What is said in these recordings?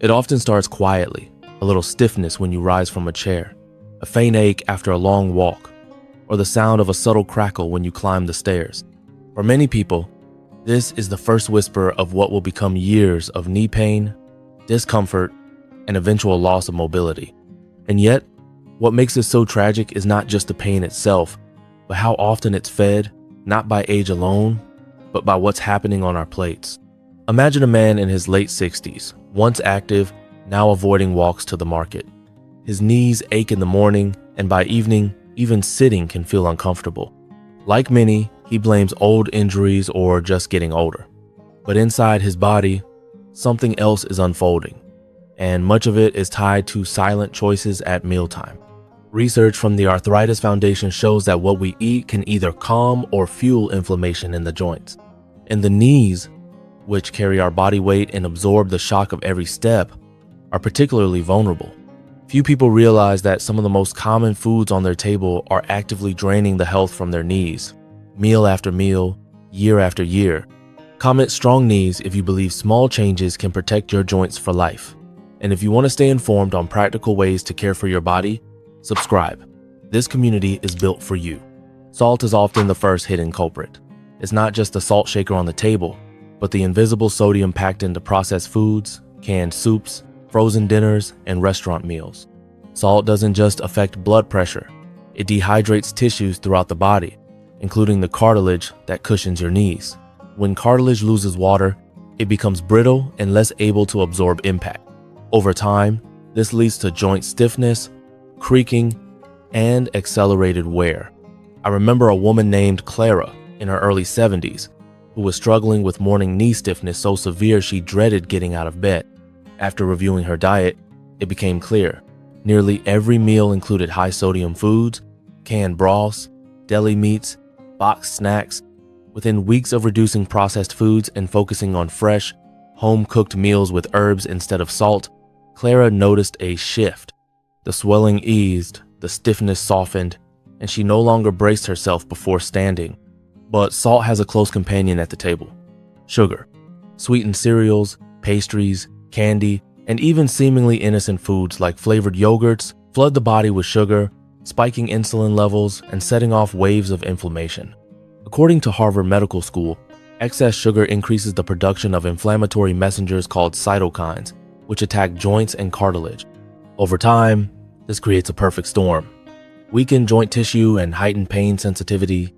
It often starts quietly, a little stiffness when you rise from a chair, a faint ache after a long walk, or the sound of a subtle crackle when you climb the stairs. For many people, this is the first whisper of what will become years of knee pain, discomfort, and eventual loss of mobility. And yet, what makes it so tragic is not just the pain itself, but how often it's fed, not by age alone, but by what's happening on our plates. Imagine a man in his late 60s, once active, now avoiding walks to the market. His knees ache in the morning, and by evening, even sitting can feel uncomfortable. Like many, he blames old injuries or just getting older. But inside his body, something else is unfolding, and much of it is tied to silent choices at mealtime. Research from the Arthritis Foundation shows that what we eat can either calm or fuel inflammation in the joints. And the knees, which carry our body weight and absorb the shock of every step, are particularly vulnerable. Few people realize that some of the most common foods on their table are actively draining the health from their knees, meal after meal, year after year. Comment strong knees if you believe small changes can protect your joints for life. And if you want to stay informed on practical ways to care for your body, subscribe. This community is built for you. Salt is often the first hidden culprit. It's not just the salt shaker on the table, but the invisible sodium packed into processed foods, canned soups, frozen dinners, and restaurant meals. Salt doesn't just affect blood pressure. It dehydrates tissues throughout the body, including the cartilage that cushions your knees. When cartilage loses water, it becomes brittle and less able to absorb impact. Over time, this leads to joint stiffness, creaking, and accelerated wear. I remember a woman named Clara in her early 70s who was struggling with morning knee stiffness so severe she dreaded getting out of bed. After reviewing her diet, it became clear. Nearly every meal included high-sodium foods, canned broths, deli meats, boxed snacks. Within weeks of reducing processed foods and focusing on fresh, home-cooked meals with herbs instead of salt, Clara noticed a shift. The swelling eased, the stiffness softened, and she no longer braced herself before standing. But salt has a close companion at the table: sugar. Sweetened cereals, pastries, candy, and even seemingly innocent foods like flavored yogurts flood the body with sugar, spiking insulin levels and setting off waves of inflammation. According to Harvard Medical School, excess sugar increases the production of inflammatory messengers called cytokines, which attack joints and cartilage. Over time, this creates a perfect storm. Weakened joint tissue and heightened pain sensitivity.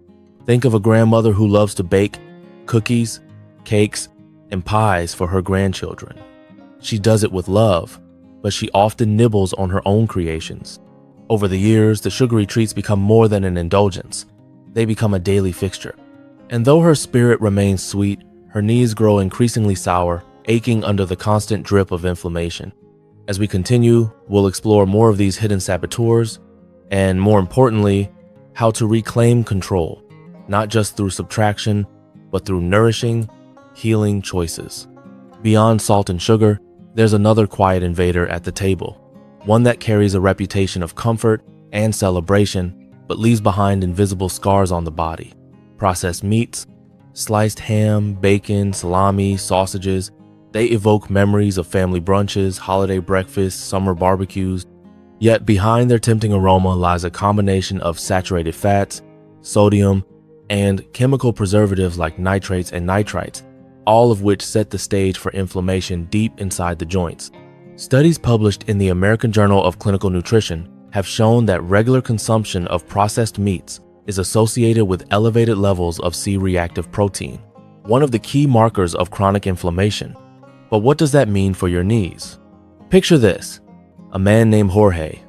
Think of a grandmother who loves to bake cookies, cakes, and pies for her grandchildren. She does it with love, but she often nibbles on her own creations. Over the years, the sugary treats become more than an indulgence. They become a daily fixture. And though her spirit remains sweet, her knees grow increasingly sour, aching under the constant drip of inflammation. As we continue, we'll explore more of these hidden saboteurs, and more importantly, how to reclaim control, not just through subtraction, but through nourishing, healing choices. Beyond salt and sugar, there's another quiet invader at the table, one that carries a reputation of comfort and celebration, but leaves behind invisible scars on the body. Processed meats, sliced ham, bacon, salami, sausages, they evoke memories of family brunches, holiday breakfasts, summer barbecues. Yet behind their tempting aroma lies a combination of saturated fats, sodium, and chemical preservatives like nitrates and nitrites, all of which set the stage for inflammation deep inside the joints. Studies published in the American Journal of Clinical Nutrition have shown that regular consumption of processed meats is associated with elevated levels of C-reactive protein, one of the key markers of chronic inflammation. But what does that mean for your knees? Picture this: a man named Jorge,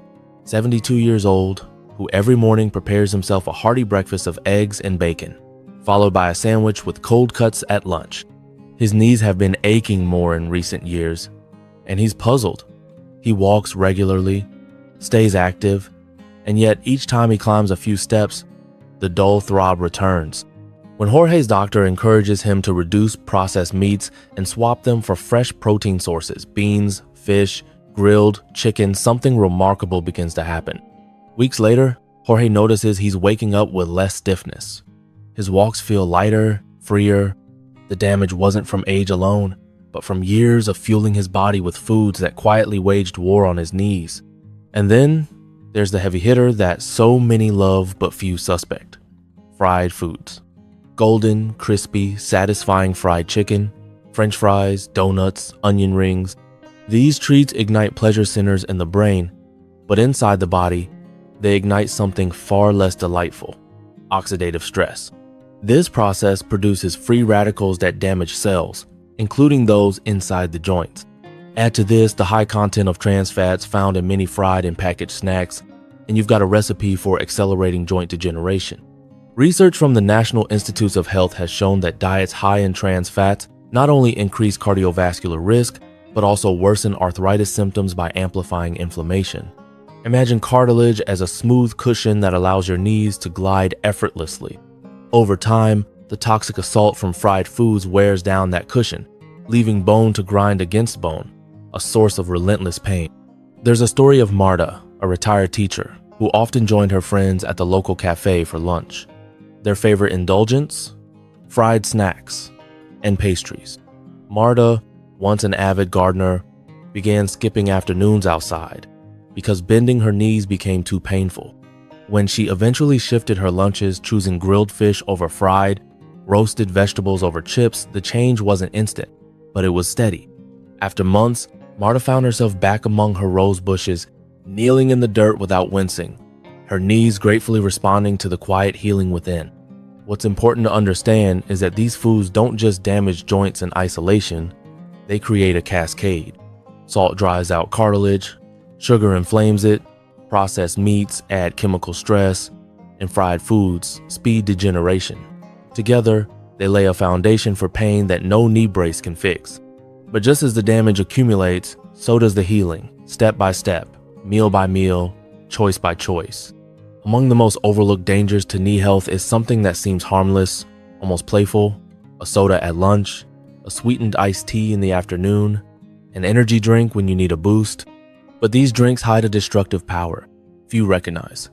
72 years old, who every morning prepares himself a hearty breakfast of eggs and bacon, followed by a sandwich with cold cuts at lunch. His knees have been aching more in recent years, and he's puzzled. He walks regularly, stays active, and yet each time he climbs a few steps, the dull throb returns. When Jorge's doctor encourages him to reduce processed meats and swap them for fresh protein sources, beans, fish, grilled, chicken, something remarkable begins to happen. Weeks later, Jorge notices he's waking up with less stiffness. His walks feel lighter, freer. The damage wasn't from age alone. but from years of fueling his body with foods that quietly waged war on his knees. And then there's the heavy hitter that so many love but few suspect: fried foods. Golden, crispy, satisfying fried chicken, French fries, donuts, onion rings. These treats ignite pleasure centers in the brain, but inside the body, they ignite something far less delightful: oxidative stress. This process produces free radicals that damage cells, including those inside the joints. Add to this the high content of trans fats found in many fried and packaged snacks, and you've got a recipe for accelerating joint degeneration. Research from the National Institutes of Health has shown that diets high in trans fats not only increase cardiovascular risk, but also worsen arthritis symptoms by amplifying inflammation. Imagine cartilage as a smooth cushion that allows your knees to glide effortlessly. Over time, the toxic assault from fried foods wears down that cushion, leaving bone to grind against bone, a source of relentless pain. There's a story of Marta, a retired teacher, who often joined her friends at the local cafe for lunch. Their favorite indulgence? Fried snacks and pastries. Marta, once an avid gardener, began skipping afternoons outside because bending her knees became too painful. When she eventually shifted her lunches, choosing grilled fish over fried, roasted vegetables over chips, the change wasn't instant, but it was steady. After months, Marta found herself back among her rose bushes, kneeling in the dirt without wincing, her knees gratefully responding to the quiet healing within. What's important to understand is that these foods don't just damage joints in isolation, they create a cascade. Salt dries out cartilage, sugar inflames it, processed meats add chemical stress, and fried foods speed degeneration. Together, they lay a foundation for pain that no knee brace can fix. But just as the damage accumulates, so does the healing, step by step, meal by meal, choice by choice. Among the most overlooked dangers to knee health is something that seems harmless, almost playful: a soda at lunch, a sweetened iced tea in the afternoon, an energy drink when you need a boost. But these drinks hide a destructive power few recognize.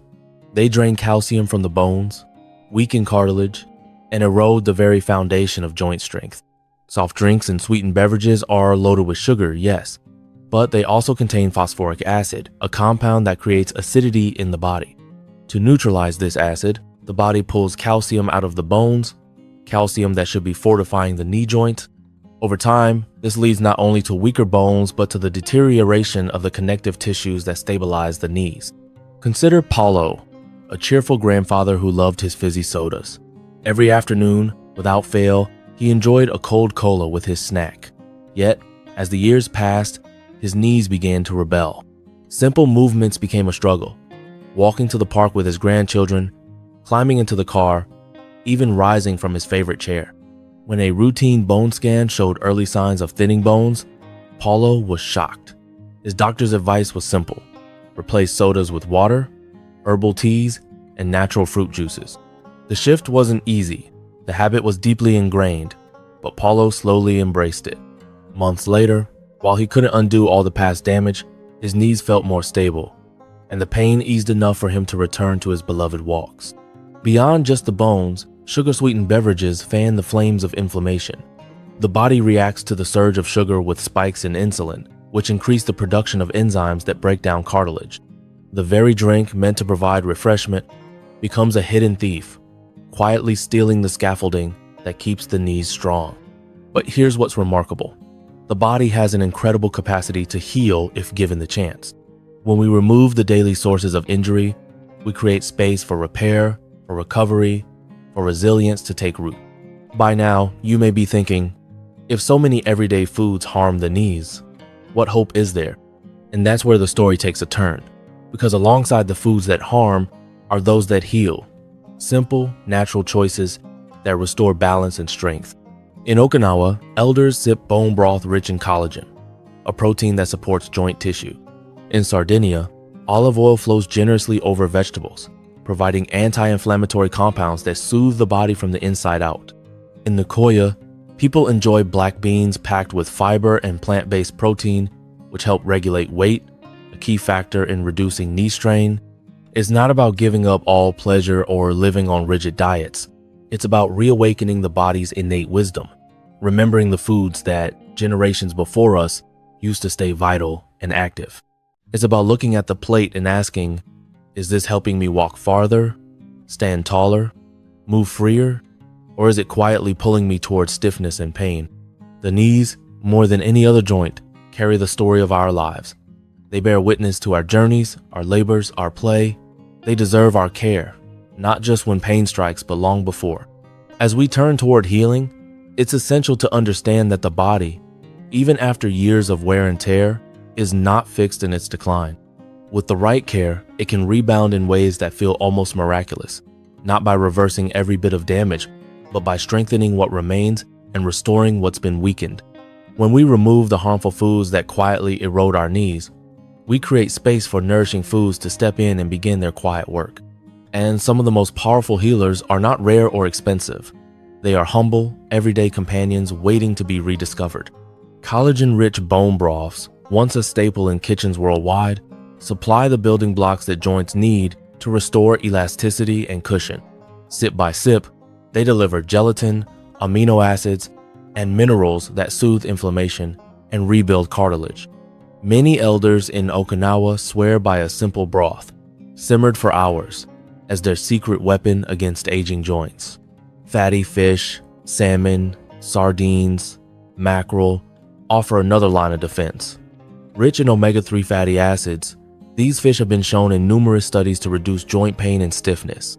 They drain calcium from the bones, weaken cartilage, and erode the very foundation of joint strength. Soft drinks and sweetened beverages are loaded with sugar, yes, but they also contain phosphoric acid, a compound that creates acidity in the body. To neutralize this acid, the body pulls calcium out of the bones, calcium that should be fortifying the knee joint. Over time, this leads not only to weaker bones, but to the deterioration of the connective tissues that stabilize the knees. Consider Paulo, a cheerful grandfather who loved his fizzy sodas. Every afternoon, without fail, he enjoyed a cold cola with his snack. Yet, as the years passed, his knees began to rebel. Simple movements became a struggle. Walking to the park with his grandchildren, climbing into the car, even rising from his favorite chair. When a routine bone scan showed early signs of thinning bones, Paulo was shocked. His doctor's advice was simple: replace sodas with water, herbal teas, and natural fruit juices. The shift wasn't easy. The habit was deeply ingrained, but Paulo slowly embraced it. Months later, while he couldn't undo all the past damage, his knees felt more stable, and the pain eased enough for him to return to his beloved walks. Beyond just the bones, sugar-sweetened beverages fan the flames of inflammation. The body reacts to the surge of sugar with spikes in insulin, which increase the production of enzymes that break down cartilage. The very drink meant to provide refreshment becomes a hidden thief, quietly stealing the scaffolding that keeps the knees strong. But here's what's remarkable. The body has an incredible capacity to heal if given the chance. When we remove the daily sources of injury, we create space for repair, for recovery, for resilience to take root. By now, you may be thinking, if so many everyday foods harm the knees, what hope is there? And that's where the story takes a turn, because alongside the foods that harm are those that heal. Simple, natural choices that restore balance and strength. In Okinawa, elders sip bone broth rich in collagen, a protein that supports joint tissue. In Sardinia, olive oil flows generously over vegetables, providing anti-inflammatory compounds that soothe the body from the inside out. In Nicoya, people enjoy black beans packed with fiber and plant-based protein, which help regulate weight, a key factor in reducing knee strain. It's not about giving up all pleasure or living on rigid diets. It's about reawakening the body's innate wisdom, remembering the foods that, generations before us used to stay vital and active. It's about looking at the plate and asking, is this helping me walk farther, stand taller, move freer, or is it quietly pulling me towards stiffness and pain? The knees, more than any other joint, carry the story of our lives. They bear witness to our journeys, our labors, our play. They deserve our care, not just when pain strikes, but long before. As we turn toward healing, it's essential to understand that the body, even after years of wear and tear, is not fixed in its decline. With the right care, it can rebound in ways that feel almost miraculous, not by reversing every bit of damage, but by strengthening what remains and restoring what's been weakened. When we remove the harmful foods that quietly erode our knees, we create space for nourishing foods to step in and begin their quiet work. And some of the most powerful healers are not rare or expensive. They are humble, everyday companions waiting to be rediscovered. Collagen-rich bone broths, once a staple in kitchens worldwide, supply the building blocks that joints need to restore elasticity and cushion. Sip by sip, they deliver gelatin, amino acids, and minerals that soothe inflammation and rebuild cartilage. Many elders in Okinawa swear by a simple broth, simmered for hours, as their secret weapon against aging joints. Fatty fish, salmon, sardines, mackerel offer another line of defense. Rich in omega-3 fatty acids, these fish have been shown in numerous studies to reduce joint pain and stiffness.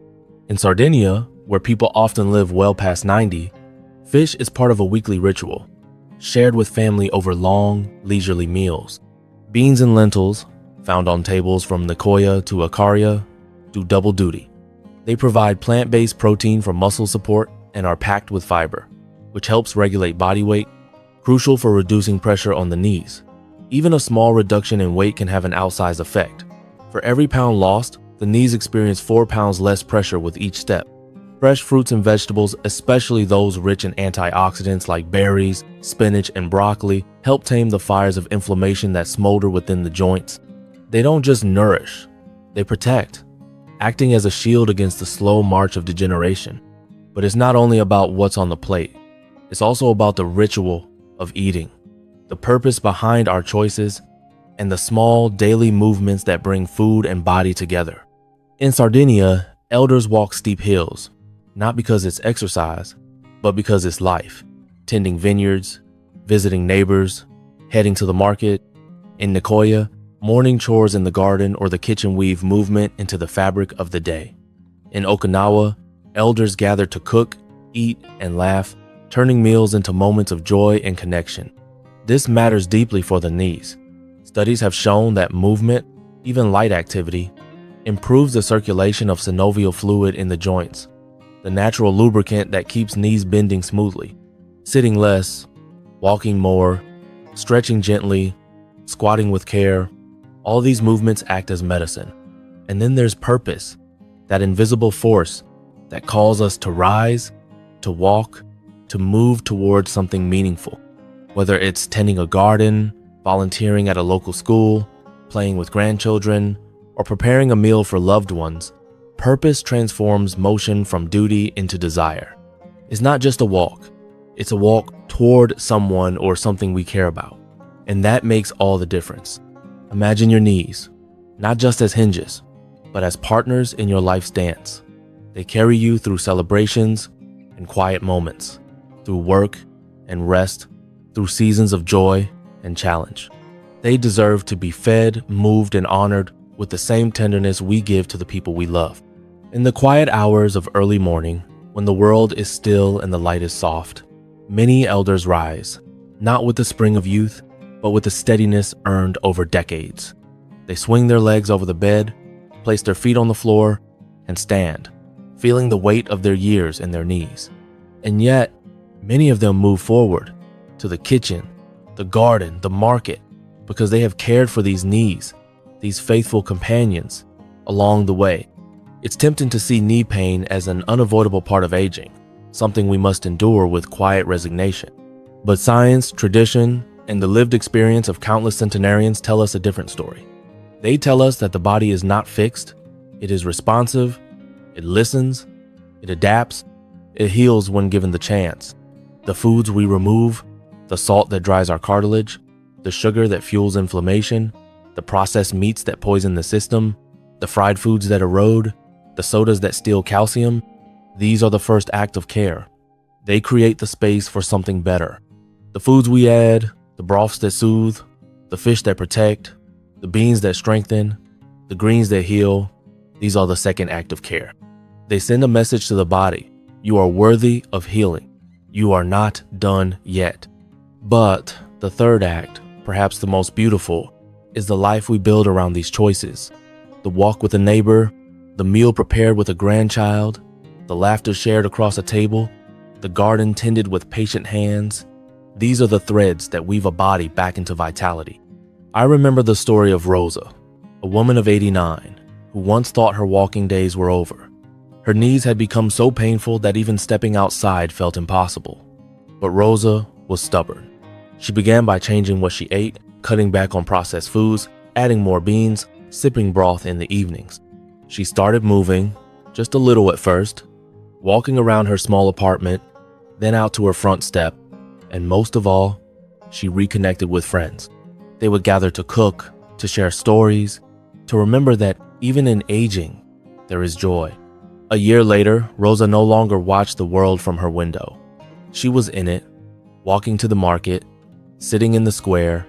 In Sardinia, where people often live well past 90, fish is part of a weekly ritual, shared with family over long, leisurely meals. Beans and lentils, found on tables from Nicoya to Ikaria, do double duty. They provide plant-based protein for muscle support and are packed with fiber, which helps regulate body weight, crucial for reducing pressure on the knees. Even a small reduction in weight can have an outsized effect. For every pound lost, the knees experience 4 pounds less pressure with each step. Fresh fruits and vegetables, especially those rich in antioxidants like berries, spinach, and broccoli, help tame the fires of inflammation that smolder within the joints. They don't just nourish, they protect, acting as a shield against the slow march of degeneration. But it's not only about what's on the plate, it's also about the ritual of eating, the purpose behind our choices, and the small daily movements that bring food and body together. In Sardinia, elders walk steep hills, not because it's exercise, but because it's life. Tending vineyards, visiting neighbors, heading to the market. In Nicoya, morning chores in the garden or the kitchen weave movement into the fabric of the day. In Okinawa, elders gather to cook, eat, and laugh, turning meals into moments of joy and connection. This matters deeply for the knees. Studies have shown that movement, even light activity, improves the circulation of synovial fluid in the joints, the natural lubricant that keeps knees bending smoothly. Sitting less, walking more, stretching gently, squatting with care, all these movements act as medicine. And then there's purpose, that invisible force that calls us to rise, to walk, to move towards something meaningful. Whether it's tending a garden, volunteering at a local school, playing with grandchildren, or preparing a meal for loved ones, purpose transforms motion from duty into desire. It's not just a walk, it's a walk toward someone or something we care about. And that makes all the difference. Imagine your knees, not just as hinges, but as partners in your life's dance. They carry you through celebrations and quiet moments, through work and rest, through seasons of joy and challenge. They deserve to be fed, moved, and honored with the same tenderness we give to the people we love. In the quiet hours of early morning, when the world is still and the light is soft, many elders rise, not with the spring of youth, but with the steadiness earned over decades. They swing their legs over the bed, place their feet on the floor, and stand, feeling the weight of their years in their knees. And yet, many of them move forward to the kitchen, the garden, the market, because they have cared for these knees, these faithful companions, along the way. It's tempting to see knee pain as an unavoidable part of aging, something we must endure with quiet resignation. But science, tradition, and the lived experience of countless centenarians tell us a different story. They tell us that the body is not fixed, it is responsive, it listens, it adapts, it heals when given the chance. The foods we remove, The salt that dries our cartilage, the sugar that fuels inflammation, the processed meats that poison the system, the fried foods that erode, the sodas that steal calcium, these are the first act of care. They create the space for something better. The foods we add, the broths that soothe, the fish that protect, the beans that strengthen, the greens that heal, these are the second act of care. They send a message to the body. You are worthy of healing. You are not done yet. But the third act, perhaps the most beautiful, is the life we build around these choices. The walk with a neighbor, the meal prepared with a grandchild, the laughter shared across a table, the garden tended with patient hands. These are the threads that weave a body back into vitality. I remember the story of Rosa, a woman of 89, who once thought her walking days were over. Her knees had become so painful that even stepping outside felt impossible. But Rosa was stubborn. She began by changing what she ate, cutting back on processed foods, adding more beans, sipping broth in the evenings. She started moving, just a little at first, walking around her small apartment, then out to her front step, and most of all, she reconnected with friends. They would gather to cook, to share stories, to remember that even in aging, there is joy. A year later, Rosa no longer watched the world from her window. She was in it, walking to the market, sitting in the square,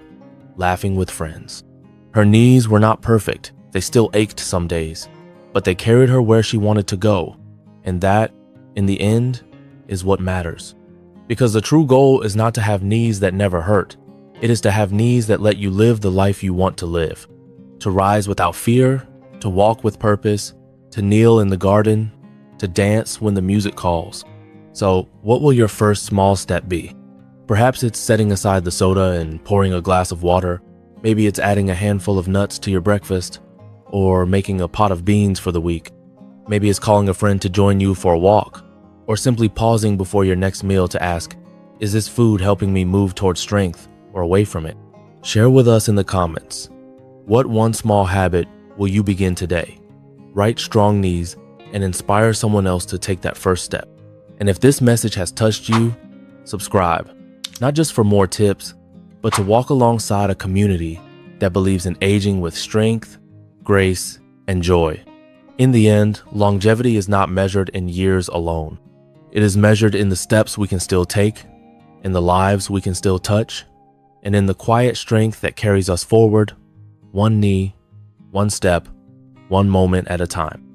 laughing with friends. Her knees were not perfect. They still ached some days, but they carried her where she wanted to go. And that, in the end, is what matters. Because the true goal is not to have knees that never hurt. It is to have knees that let you live the life you want to live. To rise without fear, to walk with purpose, to kneel in the garden, to dance when the music calls. So, what will your first small step be? Perhaps it's setting aside the soda and pouring a glass of water. Maybe it's adding a handful of nuts to your breakfast, or making a pot of beans for the week. Maybe it's calling a friend to join you for a walk, or simply pausing before your next meal to ask, is this food helping me move towards strength or away from it? Share with us in the comments. What one small habit will you begin today? Write strong knees and inspire someone else to take that first step. And if this message has touched you, subscribe, not just for more tips, but to walk alongside a community that believes in aging with strength, grace, and joy. In the end, longevity is not measured in years alone. It is measured in the steps we can still take, in the lives we can still touch, and in the quiet strength that carries us forward, one knee, one step, one moment at a time.